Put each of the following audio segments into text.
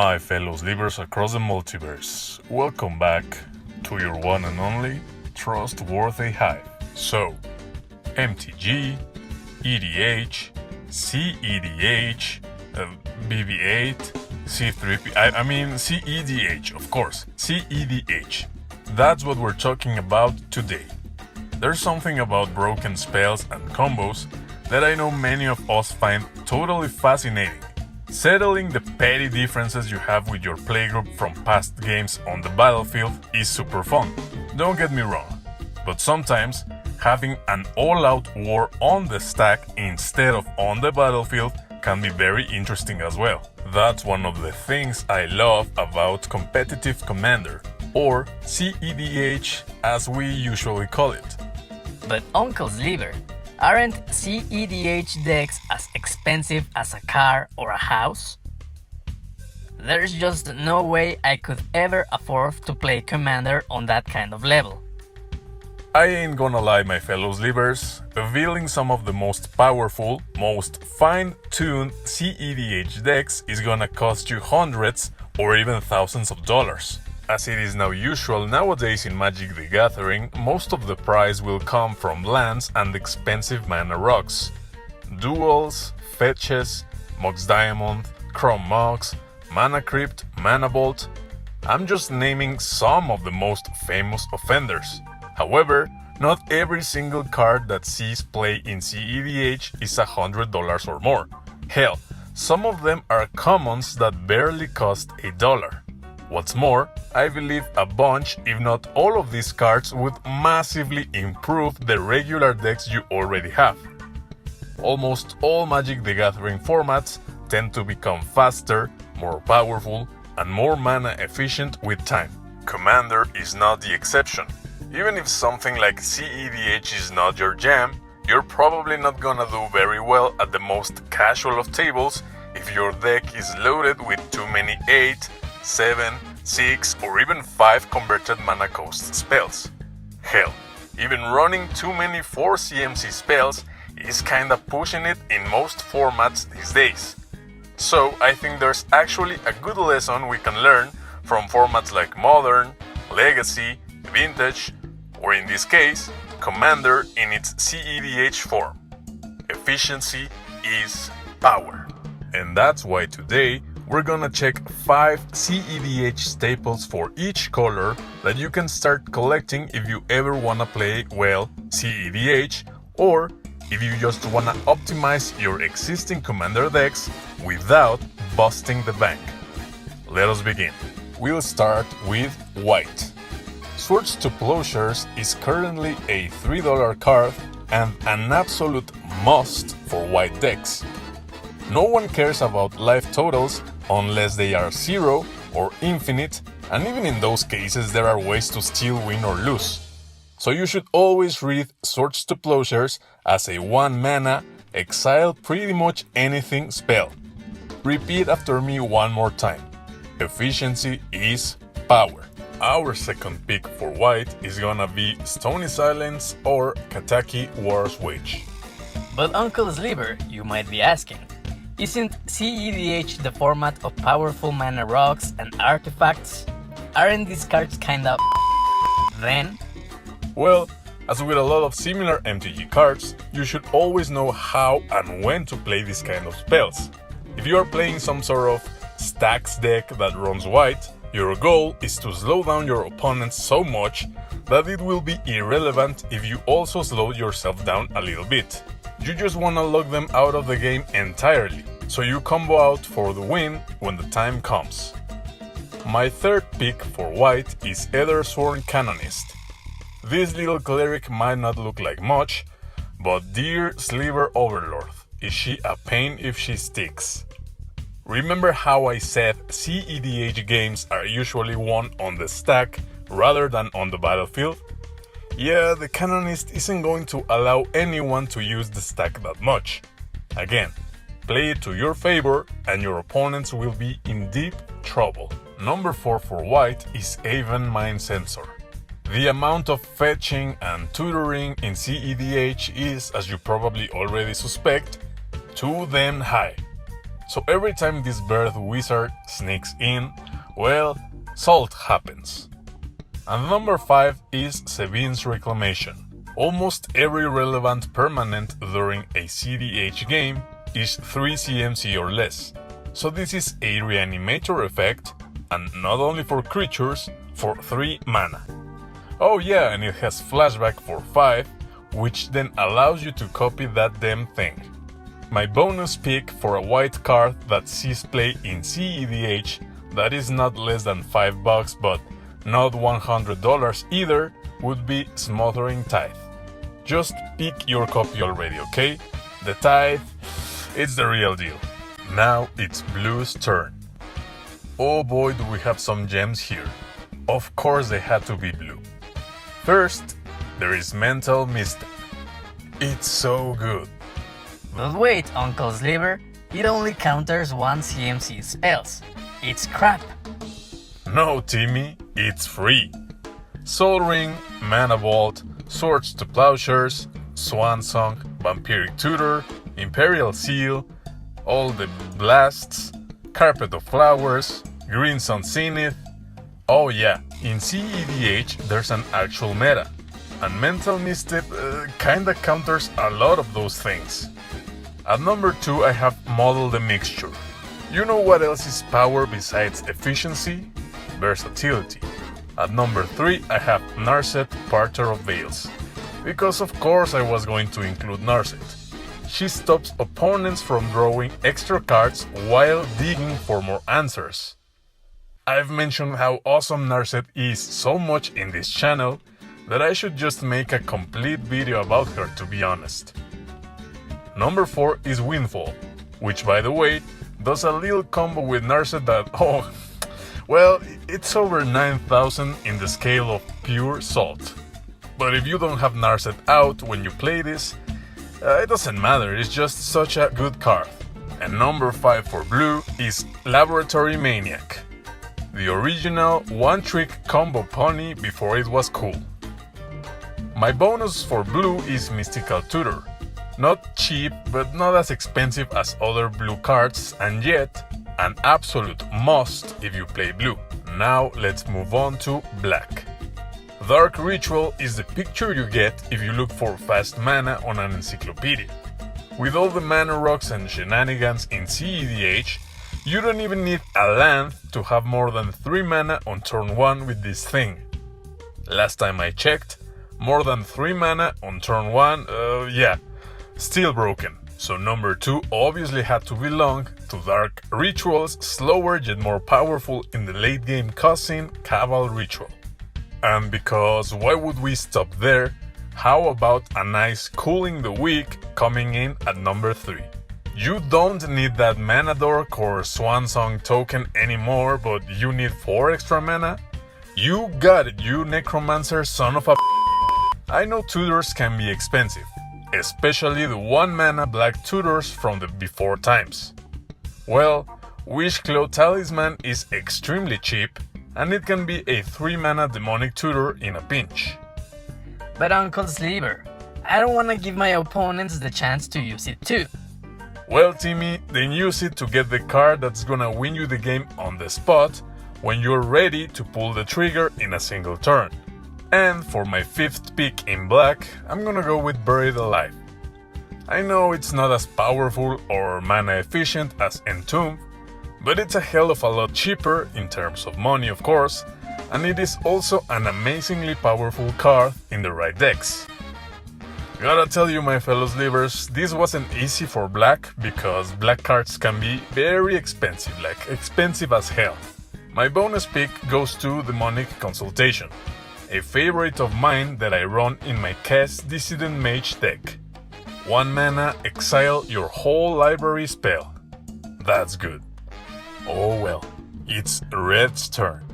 My fellow Slivers across the multiverse, welcome back to your one and only trustworthy Hive. So, MTG, EDH, cEDH, BB8, C3P, I mean cEDH, of course, cEDH. That's what we're talking about today. There's something about broken spells and combos that I know many of us find totally fascinating. Settling the petty differences you have with your playgroup from past games on the battlefield is super fun, don't get me wrong, but sometimes having an all-out war on the stack instead of on the battlefield can be very interesting as well. That's one of the things I love about competitive Commander, or cEDH as we usually call it. But Uncle Sliver, aren't cEDH decks as expensive as a car or a house? There's just no way I could ever afford to play Commander on that kind of level. I ain't gonna lie, my fellow Slivers, revealing some of the most powerful, most fine-tuned cEDH decks is gonna cost you hundreds or even thousands of dollars. As it is now usual nowadays in Magic the Gathering, most of the prize will come from lands and expensive mana rocks. Duels, fetches, Mox Diamond, Chrome Mox, Mana Crypt, Mana Vault. I'm just naming some of the most famous offenders. However, not every single card that sees play in cEDH is $100 or more. Hell, some of them are commons that barely cost $1. What's more, I believe a bunch, if not all of these cards would massively improve the regular decks you already have. Almost all Magic the Gathering formats tend to become faster, more powerful, and more mana efficient with time. Commander is not the exception. Even if something like cEDH is not your jam, you're probably not gonna do very well at the most casual of tables if your deck is loaded with too many 8, 7, 6, or even 5 converted mana cost spells. Hell, even running too many 4 CMC spells is kinda pushing it in most formats these days. So I think there's actually a good lesson we can learn from formats like Modern, Legacy, Vintage, or in this case, Commander in its cEDH form. Efficiency is power. And that's why today we're gonna check 5 cEDH staples for each color that you can start collecting if you ever wanna play well cEDH, or if you just wanna optimize your existing Commander decks without busting the bank. Let us begin. We'll start with white. Swords to Plowshares is currently a $3 card and an absolute must for white decks. No one cares about life totals unless they are 0 or infinite, and even in those cases there are ways to still win or lose. So you should always read Swords to Plowshares as a 1 mana, exile pretty much anything spell. Repeat after me one more time. Efficiency is power. Our second pick for white is gonna be Stony Silence or Kataki War's Wage. But Uncle Sliver, you might be asking, isn't cEDH the format of powerful mana rocks and artifacts? Aren't these cards kinda then? Well, as with a lot of similar MTG cards, you should always know how and when to play this kind of spells. If you are playing some sort of stacks deck that runs white, your goal is to slow down your opponents so much that it will be irrelevant if you also slow yourself down a little bit. You just wanna lock them out of the game entirely, so you combo out for the win when the time comes. My third pick for white is Ethersworn Canonist. This little cleric might not look like much, but dear Sliver Overlord, is she a pain if she sticks. Remember how I said cEDH games are usually won on the stack rather than on the battlefield? Yeah, the Canonist isn't going to allow anyone to use the stack that much. Again, play it to your favor and your opponents will be in deep trouble. Number 4 for white is Aven Mind Sensor. The amount of fetching and tutoring in cEDH is, as you probably already suspect, too damn high. So every time this bird wizard sneaks in, well, salt happens. And number 5 is Sevin's Reclamation. Almost every relevant permanent during a cEDH game is 3 CMC or less. So this is a reanimator effect, and not only for creatures, for 3 mana. Oh yeah, and it has flashback for 5, which then allows you to copy that damn thing. My bonus pick for a white card that sees play in cEDH that is not less than $5 but not $100 either would be Smothering Tithe. Just pick your copy already, okay? The Tithe, it's the real deal. Now it's Blue's turn. Oh boy, do we have some gems here. Of course they had to be blue. First, there is Mental Misstep. It's so good. But wait, Uncle Sliver, it only counters 1 CMC spells. It's crap. No, Timmy, it's free. Soul Ring, Mana Vault, Swords to Plowshares, Swan Song, Vampiric Tutor, Imperial Seal, all the blasts, Carpet of Flowers, Green Sun Zenith. Oh yeah, in cEDH there's an actual meta, and Mental Misstep kinda counters a lot of those things. At number 2 I have Model the Mixture. You know what else is power besides efficiency? Versatility. At number 3 I have Narset, Parter of Veils. Because of course I was going to include Narset. She stops opponents from drawing extra cards while digging for more answers. I've mentioned how awesome Narset is so much in this channel that I should just make a complete video about her, to be honest. Number 4 is Windfall, which by the way does a little combo with Narset that, oh, well, it's over 9,000 in the scale of pure salt. But if you don't have Narset out when you play this, it doesn't matter, it's just such a good card. And number 5 for blue is Laboratory Maniac, the original one-trick combo pony before it was cool. My bonus for blue is Mystical Tutor. Not cheap, but not as expensive as other blue cards, and yet an absolute must if you play blue. Now let's move on to black. Dark Ritual is the picture you get if you look for fast mana on an encyclopedia. With all the mana rocks and shenanigans in cEDH, you don't even need a land to have more than 3 mana on turn 1 with this thing. Last time I checked, more than 3 mana on turn 1, yeah, still broken. So number 2 obviously had to belong to Dark Ritual's slower yet more powerful in the late game cousin, Cabal Ritual. And because why would we stop there, how about a nice Cooling the Weak coming in at number 3. You don't need that Mana Dork or Swan Song token anymore, but you need 4 extra mana? You got it, you Necromancer son of a I know tutors can be expensive, especially the 1 mana black tutors from the before times. Well, Wishclaw Talisman is extremely cheap, and it can be a 3 mana demonic tutor in a pinch. But Uncle Sliver, I don't want to give my opponents the chance to use it too. Well, Timmy, then use it to get the card that's gonna win you the game on the spot when you're ready to pull the trigger in a single turn. And for my 5th pick in black, I'm gonna go with Buried Alive. I know it's not as powerful or mana efficient as Entomb, but it's a hell of a lot cheaper in terms of money, of course, and it is also an amazingly powerful card in the right decks. Gotta tell you, my fellow Slivers, this wasn't easy for black because black cards can be very expensive, like expensive as hell. My bonus pick goes to Demonic Consultation, a favorite of mine that I run in my Kess Dissident Mage deck. 1 mana, exile your whole library spell. That's good. Oh well, it's Red's turn,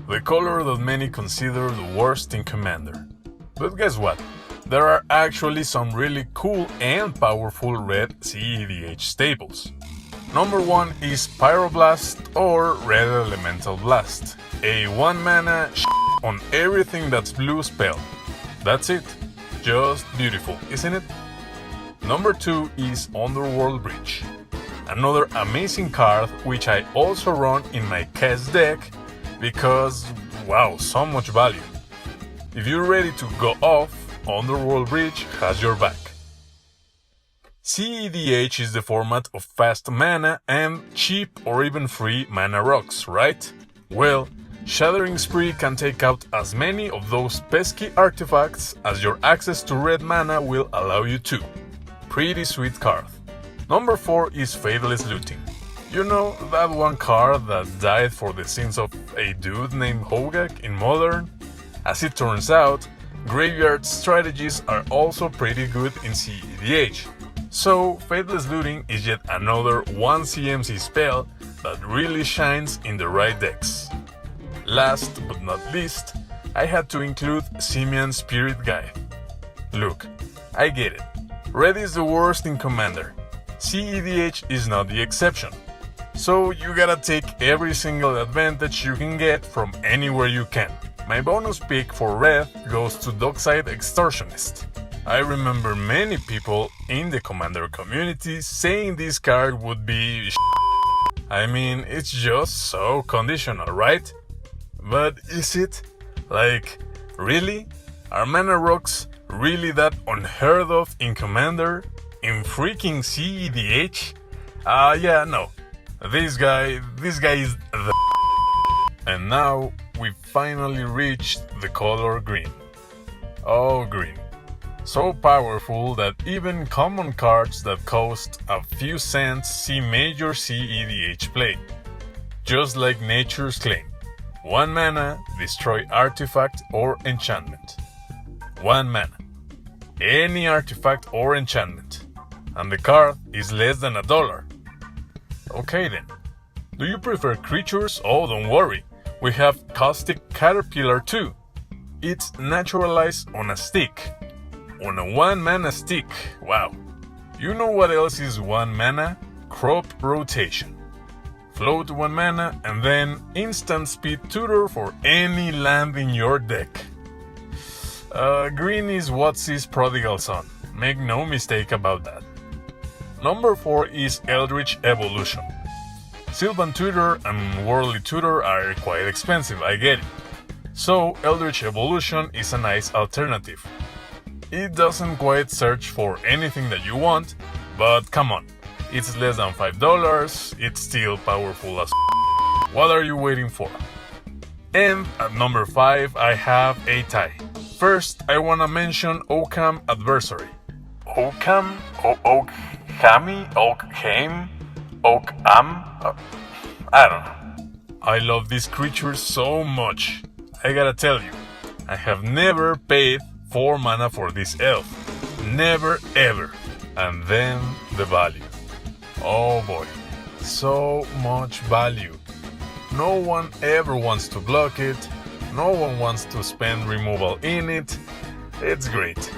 the color that many consider the worst in Commander. But guess what? There are actually some really cool and powerful red cEDH staples. Number 1 is Pyroblast or Red Elemental Blast, a 1 mana on everything that's blue spell. That's it. Just beautiful, isn't it? Number 2 is Underworld Breach. another amazing card which I also run in my cast deck because, wow, so much value. If you're ready to go off, Underworld Bridge has your back. cEDH is the format of fast mana and cheap or even free mana rocks, right? Well, Shattering Spree can take out as many of those pesky artifacts as your access to red mana will allow you to. Pretty sweet card. Number 4 is Faithless Looting. You know, that one card that died for the sins of a dude named Hogak in Modern? As it turns out, graveyard strategies are also pretty good in cEDH. So, Faithless Looting is yet another 1 CMC spell that really shines in the right decks. Last but not least, I had to include Simian's Spirit Guide. Look, I get it. Red is the worst in Commander. cEDH is not the exception. So you gotta take every single advantage you can get from anywhere you can. My bonus pick for red goes to Dockside Extortionist. I remember many people in the Commander community saying this card would be I mean, it's just so conditional, right? But is it? Like, really? Are mana rocks really that unheard of in Commander? In freaking cEDH? Yeah, no. This guy is the And now we finally reached the color green. Oh, green. So powerful that even common cards that cost a few cents see major cEDH play. Just like Nature's Claim. 1 mana, destroy artifact or enchantment. 1 mana. Any artifact or enchantment. And the card is less than $1. Okay then. Do you prefer creatures? Oh, don't worry. We have Caustic Caterpillar too. It's naturalized on a stick. On a 1 mana stick. Wow. You know what else is 1 mana? Crop Rotation. Float 1 mana and then instant speed tutor for any land in your deck. Green is Watsy's prodigal son. Make no mistake about that. Number 4 is Eldritch Evolution. Sylvan Tutor and Worldly Tutor are quite expensive, I get it. So Eldritch Evolution is a nice alternative. It doesn't quite search for anything that you want, but come on. It's less than $5, it's still powerful as What are you waiting for? And at number 5 I have a tie. First I wanna mention Occam Adversary. Occam? Occami? Occam? Occam? I don't know. I love this creature so much. I gotta tell you, I have never paid 4 mana for this elf. Never ever. And then the value. Oh boy, so much value. No one ever wants to block it, no one wants to spend removal in it. It's great.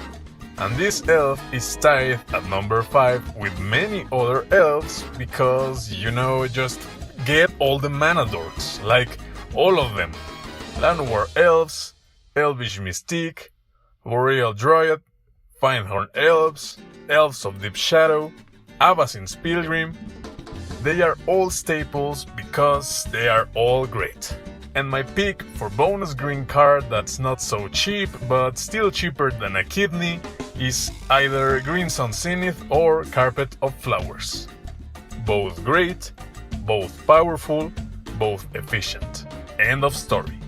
And this elf is tied at number 5 with many other elves because, you know, just get all the mana dorks, like all of them. Llanowar Elves, Elvish Mystique, Boreal Dryad, Finehorn Elves, Elves of Deep Shadow, Avacyn's Pilgrim. They are all staples because they are all great. And my pick for bonus green card that's not so cheap but still cheaper than a kidney is either Green Sun Zenith or Carpet of Flowers. Both great, both powerful, both efficient. End of story.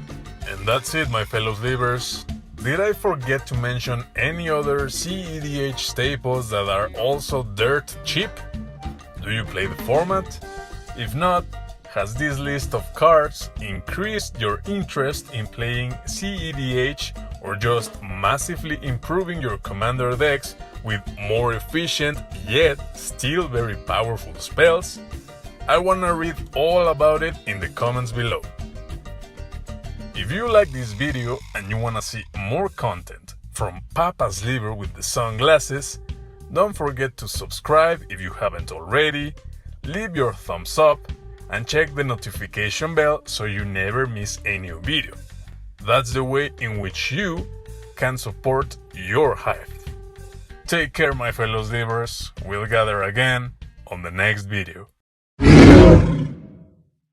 And that's it, my fellow Slivers. Did I forget to mention any other cEDH staples that are also dirt cheap? Do you play the format? If not, has this list of cards increased your interest in playing cEDH or just massively improving your commander decks with more efficient yet still very powerful spells? I wanna read all about it in the comments below. If you like this video and you wanna see more content from Papa Sliver with the sunglasses, don't forget to subscribe if you haven't already, leave your thumbs up, and check the notification bell so you never miss a new video. That's the way in which you can support your Hive. Take care, my fellow Slivers. We'll gather again on the next video.